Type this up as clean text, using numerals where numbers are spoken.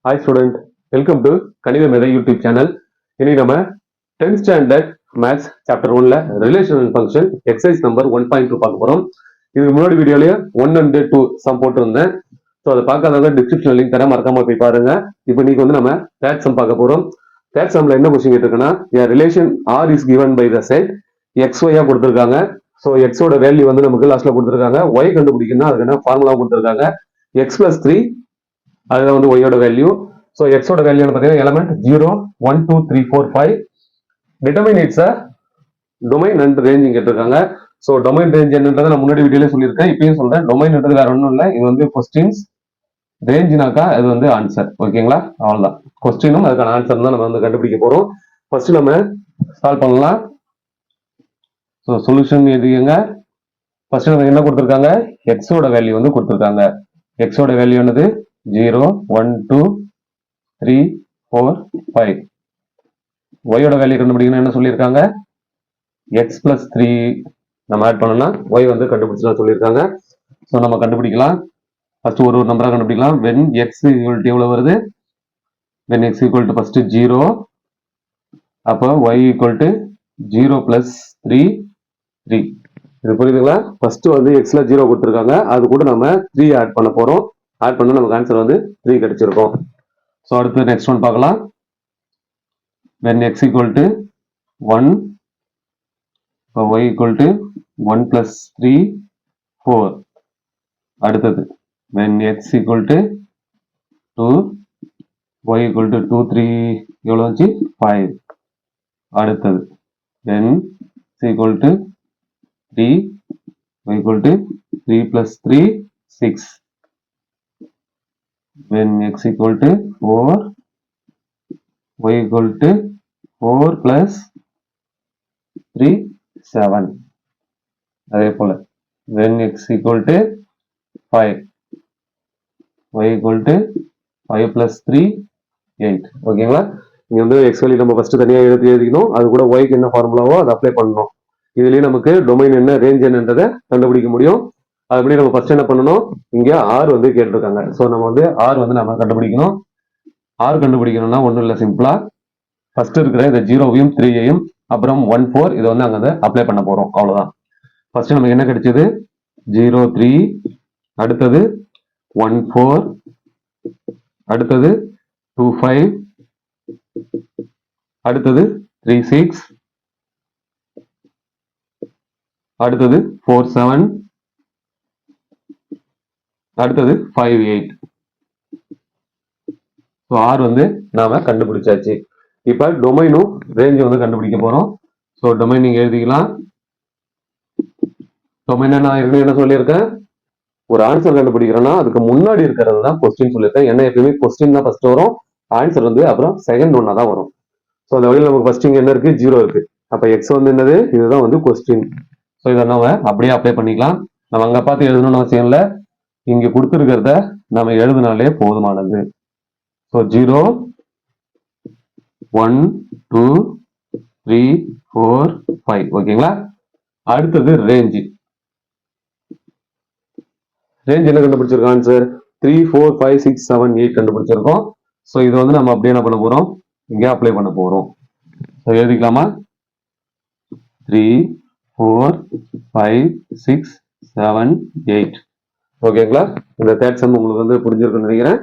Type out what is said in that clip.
Hi student, welcome to கணித மேதை YouTube channel. இனி நம்ம 10th ஸ்டாண்டர்ட் மேத்ஸ் சாப்டர் 1ல relation and function exercise number 1.2 பார்க்க போறோம். இதுக்கு முன்னாடி வீடியோலயே 1 and 2 சம் போட்டிருந்தேன். ஸோ அதை பார்க்காதவங்க டிஸ்கிரிப்ஷன் லிங்க் தரேன், மறக்காம போய் பாருங்க. இப்போ இன்னைக்கு வந்து நம்ம தேர்ட் சம் பார்க்க போறோம். தேர்ட் சம்ல என்ன கொஸ்டின் கேட்டிருக்குன்னா, relation R is given by the set X ஒய்யா கொடுத்துருக்காங்க. ஸோ எக்ஸோட வேல்யூ வந்து நமக்கு லாஸ்ட்ல கொடுத்துருக்காங்க. ஒய் கண்டுபிடிக்கணும், அதுக்கு என்ன ஃபார்முலா கொடுத்துருக்காங்க. எக்ஸ் பிளஸ் 3 அதுதான் வந்து ஒய்யோட வேல்யூ. ஸோ எக்ஸோட வேல்யூ பார்த்தீங்கன்னா element 0, 1, 2, 3, 4, 5. Determine it's domain and range கேட்டிருக்காங்க. ஸோ டொமைன் ரேஞ்ச் என்னன்றதை நான் முன்னாடி வீடியோல சொல்லியிருக்கேன், இப்பயும் சொல்றேன். டொமைன்ன்றது வேற ஒன்றும் இல்லை, இது வந்து கொஸ்டின்ஸ். ரேஞ்ச்னாக்கா அது வந்து ஆன்சர். ஓகேங்களா, அவ்வளோதான். கொஸ்டினும் அதுக்கான ஆன்சர் தான் நம்ம வந்து கண்டுபிடிக்க போறோம். ஃபர்ஸ்ட் நம்ம சால்வ் பண்ணலாம். So solution எழுதிக்கங்க. ஃபர்ஸ்ட் நமக்கு என்ன கொடுத்துருக்காங்க, எக்ஸோட வேல்யூ வந்து கொடுத்துருக்காங்க. எக்ஸோட வேல்யூ என்னது 0, 1, 2, 3, 4, 5. ஒய்யோட வேல்யூ கண்டுபிடிக்கணும், என்ன சொல்லியிருக்காங்க, எக்ஸ் பிளஸ் 3 நம்ம ஆட் பண்ணோம்னா ஒய் வந்து கண்டுபிடிச்சலாம் சொல்லியிருக்காங்க. ஸோ நம்ம கண்டுபிடிக்கலாம். ஃபர்ஸ்ட் ஒரு நம்பரா கண்டுபிடிக்கலாம். வென் எக்ஸ் ஈக்குவல் டு எவ்வளவு வருது, when X equal to first 0, அப்போ ஒய் ஈக்குவல் டு 0 பிளஸ் 3, 3. இது புரியுதுங்களா? ஃபர்ஸ்ட் வந்து எக்ஸ்ல 0 கொடுத்துருக்காங்க, அது கூட நம்ம 3 ஆட் பண்ண போறோம். ஆட் பண்ணா நமக்கு ஆன்சர் வந்து 3 கிடைச்சிருக்கும். ஸோ அடுத்து நெக்ஸ்ட் ஒன் பார்க்கலாம். when x equal to 1, y equal to 1 plus 3, 4. அடுத்தது when x equal to 2, y equal to 2, 3 எவ்வளோ வந்துச்சு 5. அடுத்தது when x equal to 3, y equal to 3 plus 3, 6. when x equal to 4, y equal to 4 plus 3, 7. அதே போல when x equal to 5, y equal to 5 plus 3, 8. ஓகேங்களா? இங்க வந்து x value நம்ம first தனியா எழுதிக்கணும், அது கூட y க்கு என்ன ஃபார்முலாவோ அதை அப்ளை பண்ணணும். இதுலயே நமக்கு டொமைன் என்ன, ரேஞ்ச் என்னன்றதை கண்டுபிடிக்க முடியும். அதுபடி நம்ம ஃபர்ஸ்ட் என்ன பண்ணணும், இங்க r வந்து கேட்டிருக்காங்க. ஸோ நம்ம வந்து r வந்து நம்ம கண்டுபிடிக்கணும். r கண்டுபிடிக்கணும்னா ஒன்றும் இல்லை, சிம்பிளா ஃபர்ஸ்ட் இருக்கிற இந்த 0வையும் 3ஐயும் அப்புறம் 1, 4 இதை வந்து அங்கே அப்ளை பண்ண போறோம், அவ்வளவுதான். ஃபர்ஸ்ட் நமக்கு என்ன கிடைச்சது, 0, 3. அடுத்தது 1, 4. அடுத்தது 2, 5. அடுத்தது 3, 6. அடுத்தது 4, 7. அடுத்தது 5, 8. ஸோ ஆர் வந்து நாம கண்டுபிடிச்சாச்சு. இப்ப டொமைனும் ரேஞ்சும் வந்து கண்டுபிடிக்க போறோம். ஸோ டொமைன் நீங்க எழுதிக்கலாம். டொமைன் நான் என்ன சொல்லியிருக்கேன், ஒரு ஆன்சர் கண்டுபிடிக்கிறேன்னா அதுக்கு முன்னாடி இருக்கிறது தான் கொஸ்டின் சொல்லியிருக்கேன். என்ன எப்பயுமே கொஸ்டின் தான் ஃபர்ஸ்ட் வரும், ஆன்சர் வந்து அப்புறம் செகண்ட் ஒன்னா தான் வரும். ஸோ அந்த வழியில் நமக்கு ஃபர்ஸ்ட் இங்க என்ன இருக்கு, 0 இருக்கு. அப்ப எக்ஸ் வந்து என்னது, இதுதான் வந்து கொஸ்டின். ஸோ இதை நம்ம அப்படியே அப்ளை பண்ணிக்கலாம். நம்ம அங்க பார்த்து எழுதணும்னு அவசியம் இல்லை, இங்க கொடுத்துருக்கிறத நம்ம எழுதினாலே போதுமானது. ஸோ 0, 1, 2, 3, 4, 5. ஓகேங்களா? அடுத்தது ரேஞ்ச். ரேஞ்ச் என்ன கண்டுபிடிச்சிருக்கோம், ஆன்சர் 3, 4, 5, 6, 7, 8 கண்டுபிடிச்சிருக்கோம். ஸோ இது வந்து நம்ம அப்படியே என்ன பண்ண போறோம், இங்கே அப்ளை பண்ண போறோம். ஸோ எழுதிக்கலாமா, 3, 4, 5, 6, 7, 8. ஓகேங்களா? இந்த தேர்ட் சம் உங்களுக்கு வந்து புரிஞ்சிருக்குன்னு நினைக்கிறேன்.